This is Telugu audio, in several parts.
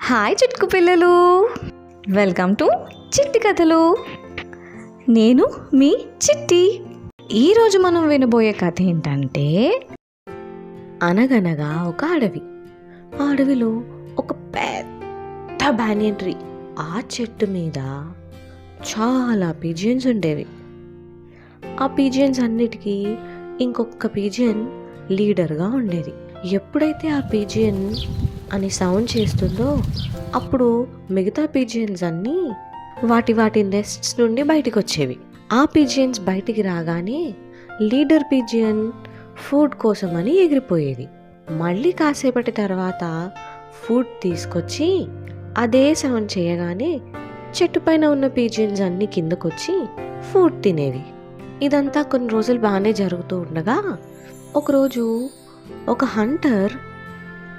హాయ్ చిట్కు పిల్లలు, వెల్కమ్ టు చిట్టి కథలు. నేను మీ చిట్టి. ఈరోజు మనం వినబోయే కథ ఏంటంటే, అనగనగా ఒక అడవి. ఆ అడవిలో ఒక పెద్ద బ్యానియన్ ట్రీ. ఆ చెట్టు మీద చాలా పిజియన్స్ ఉండేవి. ఆ పిజియన్స్ అన్నిటికీ ఇంకొక పిజియన్ లీడర్గా ఉండేది. ఎప్పుడైతే ఆ పిజియన్ అని సౌండ్ చేస్తుందో అప్పుడు మిగతా పిజియన్స్ అన్నీ వాటి నెస్ట్స్ నుండి బయటికి వచ్చేవి. ఆ పిజియన్స్ బయటికి రాగానే లీడర్ పిజియన్ ఫుడ్ కోసమని ఎగిరిపోయేది. మళ్ళీ కాసేపటి తర్వాత ఫుడ్ తీసుకొచ్చి అదే సౌండ్ చేయగానే చెట్టు పైన ఉన్న పిజియన్స్ అన్నీ కిందకొచ్చి ఫుడ్ తినేవి. ఇదంతా కొన్ని రోజులు బాగానే జరుగుతూ ఉండగా ఒకరోజు ఒక హంటర్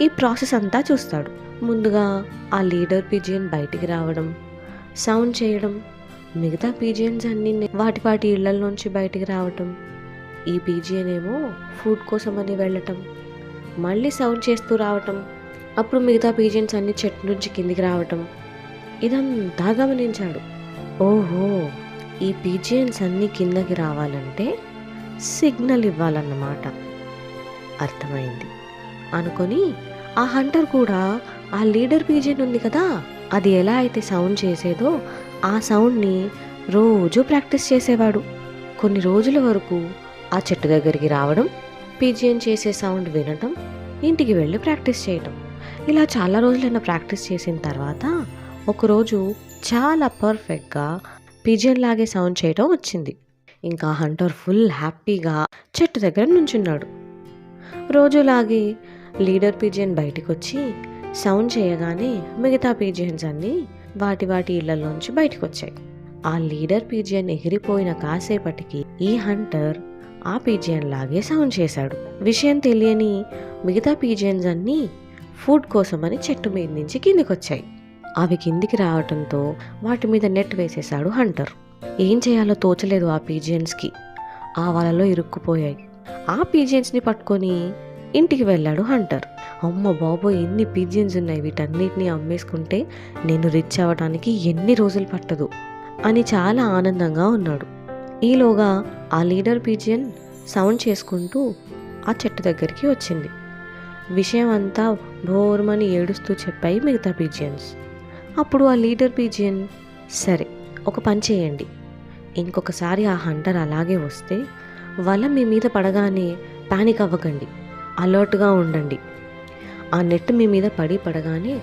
ఈ ప్రాసెస్ అంతా చూస్తాడు. ముందుగా ఆ లీడర్ పిజియన్ బయటికి రావడం, సౌండ్ చేయడం, మిగతా పిజియన్స్ అన్నీ వాటి ఇళ్లలోంచి బయటికి రావటం, ఈ పిజియన్ ఏమో ఫుడ్ కోసమని వెళ్ళటం, మళ్ళీ సౌండ్ చేస్తూ రావటం, అప్పుడు మిగతా పిజియన్స్ అన్ని చెట్టు నుంచి కిందికి రావటం. ఇదంతా గమనించాడు. ఓహో, ఈ పిజియన్స్ అన్నీ కిందకి రావాలంటే సిగ్నల్ ఇవ్వాలన్నమాట, అర్థమైంది అనుకొని ఆ హంటర్ కూడా ఆ లీడర్ పిజియన్ ఉంది కదా, అది ఎలా అయితే సౌండ్ చేసేదో ఆ సౌండ్ని రోజు ప్రాక్టీస్ చేసేవాడు. కొన్ని రోజుల వరకు ఆ చెట్టు దగ్గరికి రావడం, పిజియన్ చేసే సౌండ్ వినటం, ఇంటికి వెళ్ళి ప్రాక్టీస్ చేయటం. ఇలా చాలా రోజులైనా ప్రాక్టీస్ చేసిన తర్వాత ఒకరోజు చాలా పర్ఫెక్ట్గా పిజియన్ లాగే సౌండ్ చేయడం వచ్చింది. ఇంకా హంటర్ ఫుల్ హ్యాపీగా చెట్టు దగ్గర నుంచున్నాడు. రోజులాగే లీడర్ పిజియన్ బయటికి వచ్చి సౌండ్ చేయగానే మిగతా పిజియన్స్ అన్నీ వాటి ఇళ్లలోంచి బయటకు వచ్చాయి. ఆ లీడర్ పిజియన్ ఎగిరిపోయిన కాసేపటికి ఈ హంటర్ ఆ పిజియన్ లాగే సౌండ్ చేశాడు. విషయం తెలియని మిగతా పిజియన్స్ అన్నీ ఫుడ్ కోసమని చెట్టు మీద నుంచి కిందికి వచ్చాయి. అవి కిందికి రావడంతో వాటి మీద నెట్ వేసేశాడు హంటర్. ఏం చేయాలో తోచలేదు ఆ పిజియన్స్కి. ఆ వలలో ఇరుక్కుపోయాయి. ఆ పిజియన్స్ని పట్టుకొని ఇంటికి వెళ్ళాడు హంటర్. అమ్మ బాబోయ్, ఎన్ని పిజియన్స్ ఉన్నాయి, వీటన్నిటిని అమ్మేసుకుంటే నేను రిచ్ అవ్వడానికి ఎన్ని రోజులు పట్టదు అని చాలా ఆనందంగా ఉన్నాడు. ఈలోగా ఆ లీడర్ పిజియన్ సౌండ్ చేసుకుంటూ ఆ చెట్టు దగ్గరికి వచ్చింది. విషయం అంతా బోర్మని ఏడుస్తూ చెప్పాయి మిగతా పిజియన్స్. అప్పుడు ఆ లీడర్ పిజియన్, సరే ఒక పని చేయండి, ఇంకొకసారి ఆ హంటర్ అలాగే వస్తే వల మీ మీద పడగానే పానిక్ అవ్వకండి, అలర్ట్గా ఉండండి. ఆ నెట్ మీ మీద పడగానే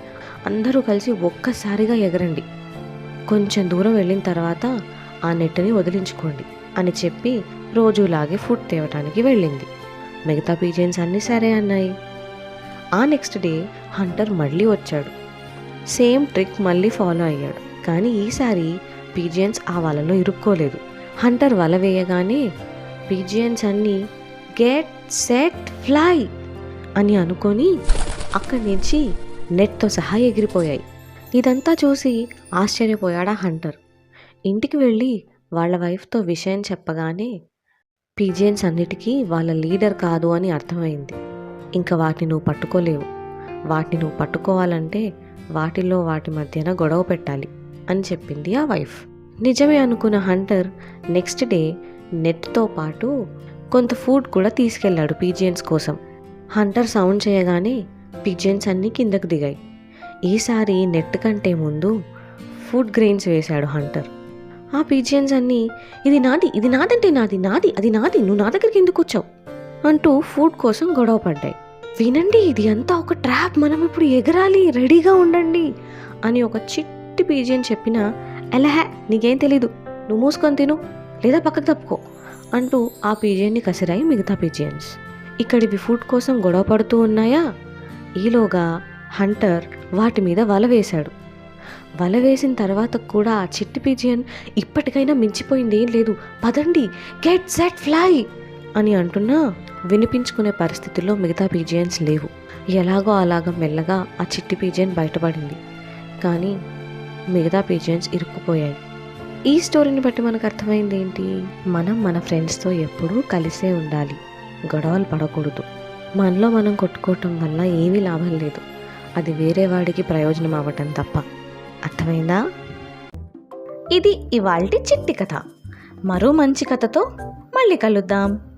అందరూ కలిసి ఒక్కసారిగా ఎగరండి. కొంచెం దూరం వెళ్ళిన తర్వాత ఆ నెట్ని వదిలించుకోండి అని చెప్పి రోజులాగే ఫుడ్ తేవటానికి వెళ్ళింది. మిగతా పిజియన్స్ అన్నీ సరే అన్నాయి. ఆ నెక్స్ట్ డే హంటర్ మళ్ళీ వచ్చాడు. సేమ్ ట్రిక్ మళ్ళీ ఫాలో అయ్యాడు. కానీ ఈసారి పిజియన్స్ ఆ వలలో ఇరుక్కోలేదు. హంటర్ వల వేయగానే పిజియన్స్ అన్నీ గెట్ సెట్ ఫ్లై అని అనుకొని అక్కడి నుంచి నెట్తో సహా ఎగిరిపోయాయి. ఇదంతా చూసి ఆశ్చర్యపోయాడా హంటర్. ఇంటికి వెళ్ళి వాళ్ళ వైఫ్తో విషయం చెప్పగానే పిజియన్స్ అన్నిటికీ వాళ్ళ లీడర్ కాదు అని అర్థమైంది. ఇంకా వాటిని నువ్వు పట్టుకోలేవు, వాటిని నువ్వు పట్టుకోవాలంటే వాటి మధ్యన గొడవ పెట్టాలి అని చెప్పింది ఆ వైఫ్. నిజమే అనుకున్న హంటర్ నెక్స్ట్ డే నెట్తో పాటు కొంత ఫుడ్ కూడా తీసుకెళ్లాడు పిజియన్స్ కోసం. హంటర్ సౌండ్ చేయగానే పిజియన్స్ అన్నీ కిందకు దిగాయి. ఈసారి నెట్ కంటే ముందు ఫుడ్ గ్రెయిన్స్ వేశాడు హంటర్. ఆ పిజియన్స్ అన్నీ ఇది నాది, ఇది నాదంటే నాది, నాది అది నాది, నువ్వు నా దగ్గరికి ఎందుకు వచ్చావు అంటూ ఫుడ్ కోసం గొడవ పడ్డాయి. వినండి, ఇది అంతా ఒక ట్రాప్, మనం ఇప్పుడు ఎగరాలి, రెడీగా ఉండండి అని ఒక చిట్టి పిజియన్ చెప్పినా, ఎలహే నీకేం తెలీదు, నువ్వు మూసుకొని తిను లేదా పక్కకు తప్పుకో అంటూ ఆ పిజియన్ని కసిరాయి మిగతా పిజియన్స్. ఇక్కడివి ఫుడ్ కోసం గొడవ పడుతూ ఉన్నాయా, ఈలోగా హంటర్ వాటి మీద వల వేశాడు. వల వేసిన తర్వాత కూడా ఆ చిట్టి పిజియన్ ఇప్పటికైనా మించిపోయింది ఏం లేదు, పదండి గెట్ సెట్ ఫ్లై అని అంటున్నా వినిపించుకునే పరిస్థితుల్లో మిగతా పిజియన్స్ లేవు. ఎలాగో అలాగా మెల్లగా ఆ చిట్టి పిజియన్ బయటపడింది. కానీ మిగతా పిజియన్స్ ఇరుక్కుపోయాయి. ఈ స్టోరీని బట్టి మనకు అర్థమైంది ఏంటి, మనం మన ఫ్రెండ్స్తో ఎప్పుడూ కలిసే ఉండాలి, గొడవలు పడకూడదు. మనలో మనం కొట్టుకోవటం వల్ల ఏమీ లాభం లేదు. అది వేరే వాడికి ప్రయోజనం అవ్వటం తప్ప. అర్థమైందా? ఇది ఇవాల్టి చిట్టి కథ. మరో మంచి కథతో మళ్ళీ కలుద్దాం.